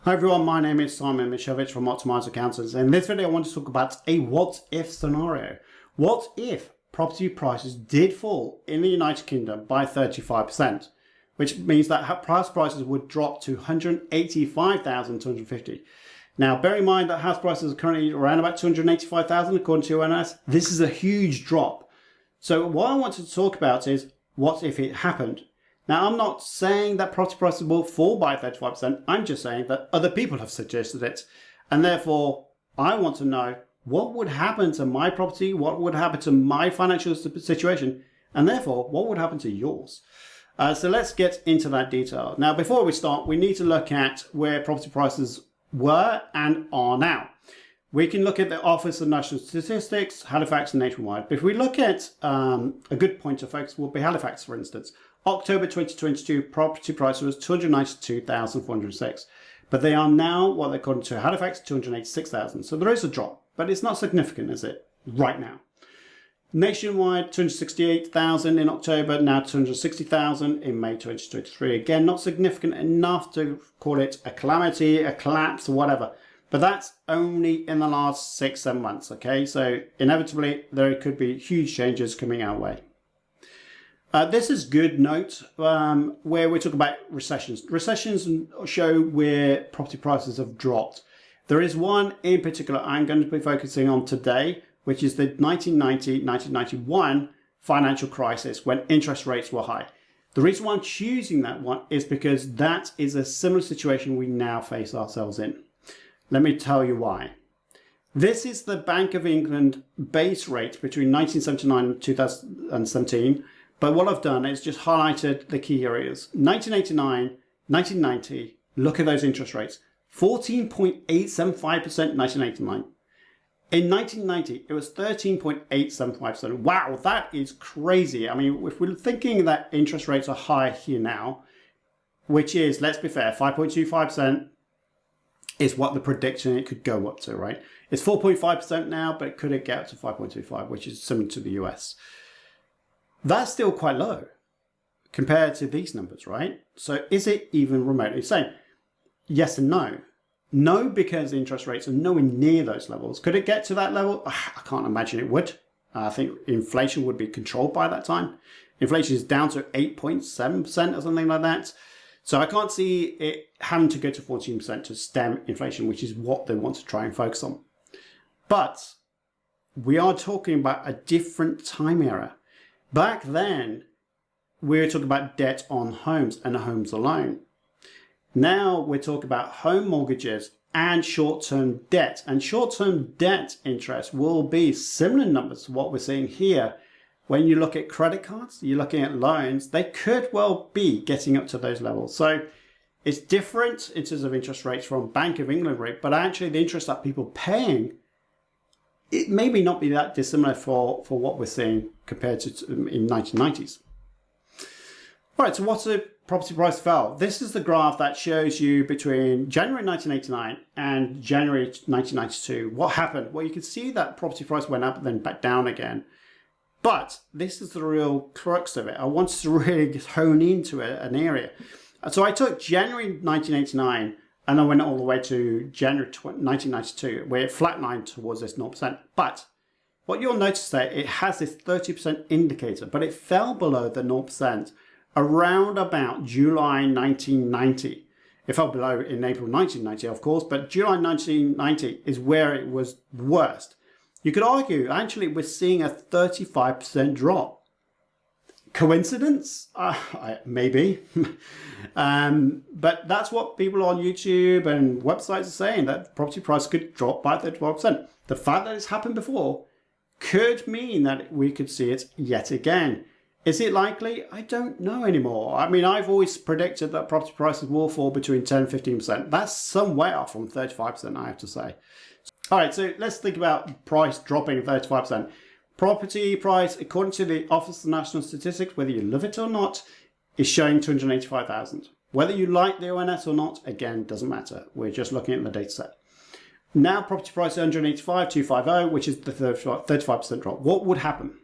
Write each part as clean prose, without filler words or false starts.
Hi everyone, my name is Simon Mishevich from Optimize Accountants. In this video I want to talk about a what if scenario. What if property prices did fall in the United Kingdom by 35%, which means that house prices would drop to 185,250. Now bear in mind that house prices are currently around about 285,000 according to ONS. This is a huge drop. So what I want to talk about is what if it happened. Now, I'm not saying that property prices will fall by 35%. I'm just saying that other people have suggested it. And therefore, I want to know what would happen to my property, what would happen to my financial situation, and therefore, what would happen to yours. So let's get into that detail. Now, before we start, we need to look at where property prices were and are now. We can look at the Office of National Statistics, Halifax and Nationwide. But if we look at a good point of focus will be Halifax, for instance. October 2022 property price was 292,406, but they are now, what according to Halifax, 286,000. So there is a drop, but it's not significant, is it? Right now. Nationwide, 268,000 in October, now 260,000 in May 2023. Again, not significant enough to call it a calamity, a collapse, or whatever. But that's only in the last 6-7 months, okay? So inevitably, there could be huge changes coming our way. This is good note where we talk about recessions. Recessions show where property prices have dropped. There is one in particular I'm going to be focusing on today, which is the 1990-1991 financial crisis when interest rates were high. The reason why I'm choosing that one is because that is a similar situation we now face ourselves in. Let me tell you why. This is the Bank of England base rate between 1979 and 2017. But what I've done is just highlighted the key areas. 1989, 1990, look at those interest rates. 14.875% in 1989. In 1990, it was 13.875%. Wow, that is crazy. I mean, if we're thinking that interest rates are high here now, which is, let's be fair, 5.25% is what the prediction it could go up to, right? It's 4.5% now, but could it get up to 5.25, which is similar to the US? That's still quite low compared to these numbers, right? So is it even remotely the same? Yes and no. No, because interest rates are nowhere near those levels. Could it get to that level? I can't imagine it would. I think inflation would be controlled by that time. Inflation is down to 8.7% or something like that. So I can't see it having to go to 14% to stem inflation, which is what they want to try and focus on. But we are talking about a different time era. Back then, we were talking about debt on homes and homes alone. Now we're talking about home mortgages and short-term debt. And short-term debt interest will be similar numbers to what we're seeing here. When you look at credit cards, you're looking at loans, they could well be getting up to those levels. So it's different in terms of interest rates from Bank of England rate, but actually the interest that people are paying, it maybe not be that dissimilar for what we're seeing compared to in 1990s. All right, so what's the property price fell? This is the graph that shows you between January 1989 and January 1992. What happened? Well, you can see that property price went up and then back down again. But this is the real crux of it. I wanted to really hone into an area. So I took January 1989 and I went all the way to January 1992, where it flatlined towards this 0%. But what you'll notice there, it has this 30% indicator, but it fell below the 0% around about July 1990. It fell below in April 1990, of course, but July 1990 is where it was worst. You could argue, actually, we're seeing a 35% drop. Coincidence? Maybe. But that's what people on YouTube and websites are saying, that property price could drop by 35%. The fact that it's happened before could mean that we could see it yet again. Is it likely? I don't know anymore. I mean, I've always predicted that property prices will fall between 10 and 15%. That's some way off from 35%, I have to say. All right, so let's think about price dropping 35%. Property price, according to the Office of National Statistics, whether you love it or not, is showing 285,000. Whether you like the ONS or not, again, doesn't matter. We're just looking at the data set. Now property price 185,250, which is the 35% drop. What would happen?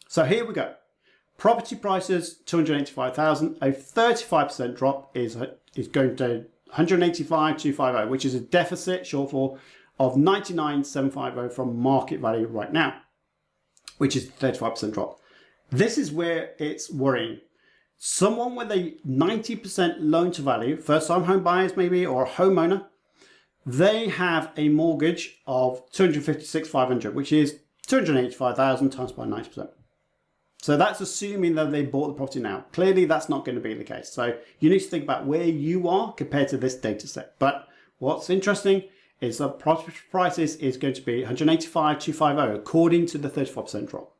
So here we go. Property prices 285,000. A 35% drop is going to 185,250, which is a deficit shortfall of 99,750 from market value right now, which is a 35% drop. This is where it's worrying. Someone with a 90% loan to value, first time home buyers maybe, or a homeowner, they have a mortgage of 256,500, which is 285,000 times by 90%. So that's assuming that they bought the property now. Clearly, that's not going to be the case. So you need to think about where you are compared to this data set. But what's interesting is that property prices is going to be 185,250 according to the 35% drop.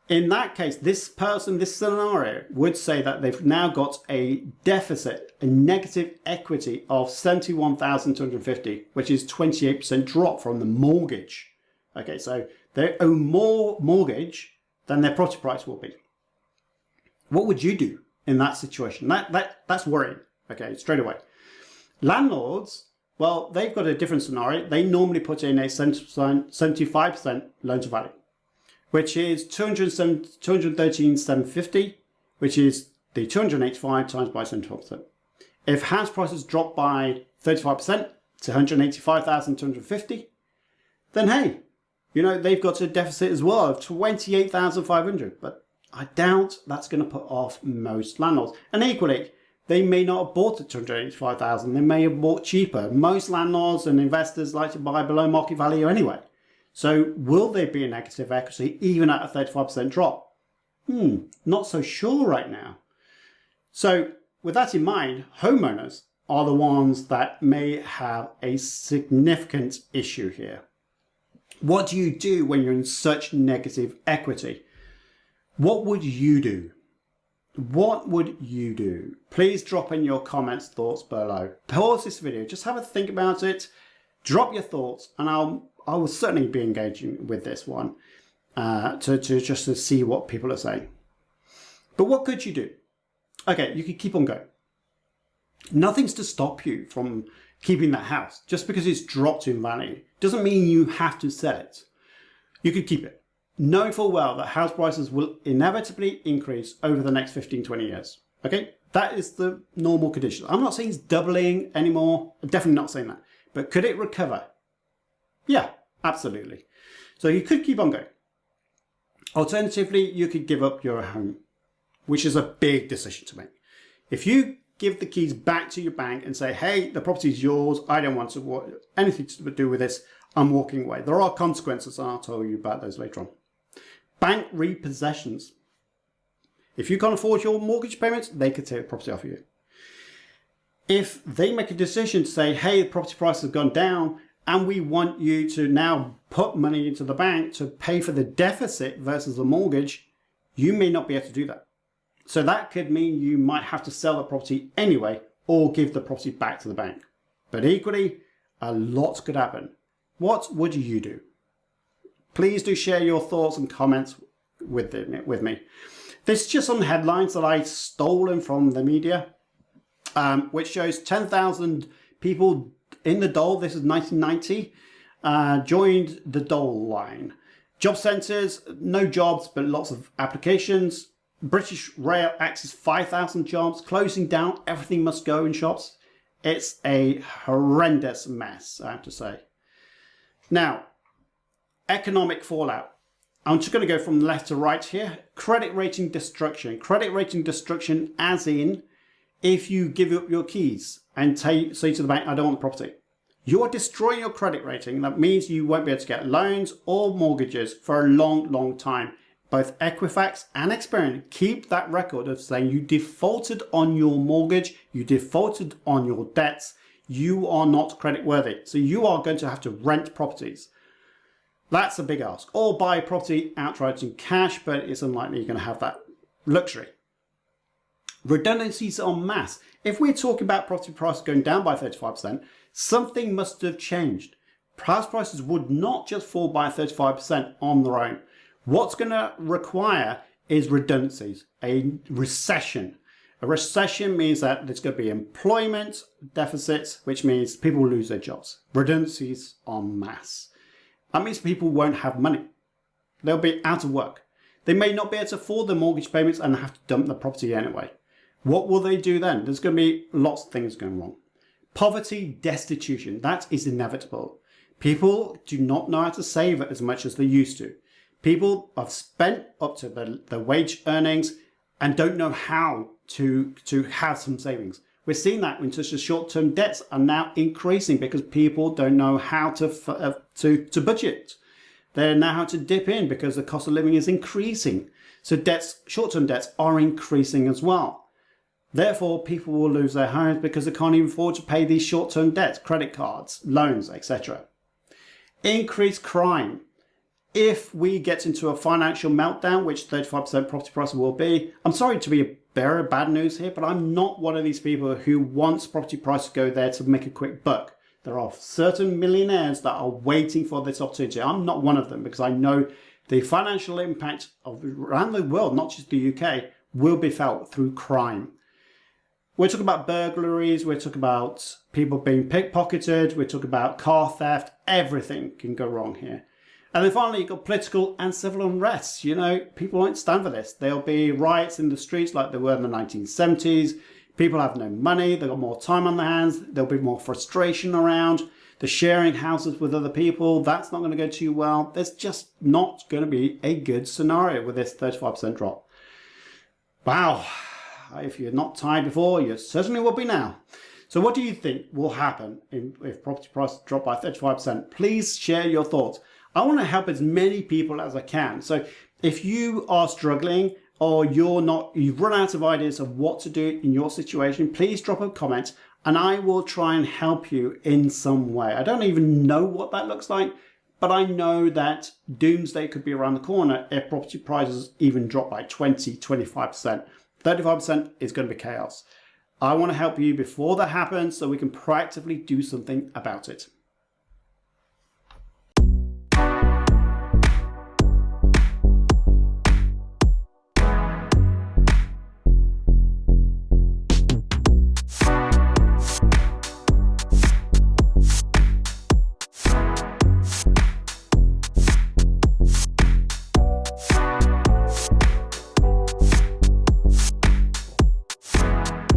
In that case, this person, this scenario would say that they've now got a deficit, a negative equity of 71,250, which is 28% drop from the mortgage. Okay, so they owe more mortgage than their property price will be. What would you do in that situation? That's worrying, okay, straight away. Landlords, well, they've got a different scenario. They normally put in a 75% loan to value, which is 213,750, which is the 285 times by 75%. If house prices drop by 35% to 185,250, then hey, you know, they've got a deficit as well of 28,500, but I doubt that's going to put off most landlords. And equally, they may not have bought at 285,000. They may have bought cheaper. Most landlords and investors like to buy below market value anyway. So will there be a negative equity even at a 35% drop? Not so sure right now. So with that in mind, homeowners are the ones that may have a significant issue here. What do you do when you're in such negative equity? What would you do? What would you do? Please drop in your comments, thoughts below. Pause this video, just have a think about it, drop your thoughts, and I will certainly be engaging with this one to see what people are saying. But what could you do? Okay, you could keep on going. Nothing's to stop you from keeping that house. Just because it's dropped in value doesn't mean you have to sell it. You could keep it, knowing full well that house prices will inevitably increase over the next 15-20 years. Okay, that is the normal condition. I'm not saying it's doubling anymore. I'm definitely not saying that. But could it recover? Yeah, absolutely. So you could keep on going. Alternatively, you could give up your home, which is a big decision to make. If you give the keys back to your bank and say, hey, the property is yours, I don't want anything to do with this, I'm walking away. There are consequences, and I'll tell you about those later on. Bank repossessions. If you can't afford your mortgage payments, they could take the property off you. If they make a decision to say, hey, the property price has gone down, and we want you to now put money into the bank to pay for the deficit versus the mortgage, you may not be able to do that. So that could mean you might have to sell the property anyway or give the property back to the bank. But equally, a lot could happen. What would you do? Please do share your thoughts and comments with me. This is just some headlines that I've stolen from the media, which shows 10,000 people in the dole. This is 1990, joined the dole line. Job centres, no jobs, but lots of applications. British Rail axes 5,000 jobs, closing down, everything must go in shops. It's a horrendous mess, I have to say. Now, economic fallout. I'm just going to go from left to right here. Credit rating destruction. Credit rating destruction as in, if you give up your keys and say to the bank, I don't want the property. You are destroying your credit rating. That means you won't be able to get loans or mortgages for a long, long time. Both Equifax and Experian keep that record of saying you defaulted on your mortgage, you defaulted on your debts, you are not credit worthy. So you are going to have to rent properties. That's a big ask. Or buy a property outright in cash, but it's unlikely you're going to have that luxury. Redundancies en masse. If we're talking about property prices going down by 35%, something must have changed. House prices would not just fall by 35% on their own. What's going to require is redundancies, a recession. A recession means that there's going to be employment deficits, which means people will lose their jobs. Redundancies en masse. That means people won't have money. They'll be out of work. They may not be able to afford the mortgage payments and have to dump the property anyway. What will they do then? There's going to be lots of things going wrong. Poverty, destitution, that is inevitable. People do not know how to save as much as they used to. People have spent up to the wage earnings and don't know how to have some savings. We're seeing that when such as short-term debts are now increasing because people don't know how to budget. They know how to dip in because the cost of living is increasing. So debts, short-term debts are increasing as well. Therefore, people will lose their homes because they can't even afford to pay these short-term debts, credit cards, loans, etc. Increased crime. If we get into a financial meltdown, which 35% property prices will be, I'm sorry to be a bearer of bad news here, but I'm not one of these people who wants property prices to go there to make a quick buck. There are certain millionaires that are waiting for this opportunity. I'm not one of them because I know the financial impact of around the world, not just the UK, will be felt through crime. We're talking about burglaries, we're talking about people being pickpocketed, we're talking about car theft, everything can go wrong here. And then finally, you've got political and civil unrest. You know, people won't stand for this. There'll be riots in the streets like there were in the 1970s. People have no money, they've got more time on their hands, there'll be more frustration around. The sharing houses with other people, that's not going to go too well. There's just not going to be a good scenario with this 35% drop. Wow. If you're not tired before, you certainly will be now. So what do you think will happen if property prices drop by 35%? Please share your thoughts. I want to help as many people as I can. So if you are struggling or you've run out of ideas of what to do in your situation, please drop a comment and I will try and help you in some way. I don't even know what that looks like, but I know that doomsday could be around the corner if property prices even drop by 20, 25%. 35% is going to be chaos. I want to help you before that happens so we can proactively do something about it.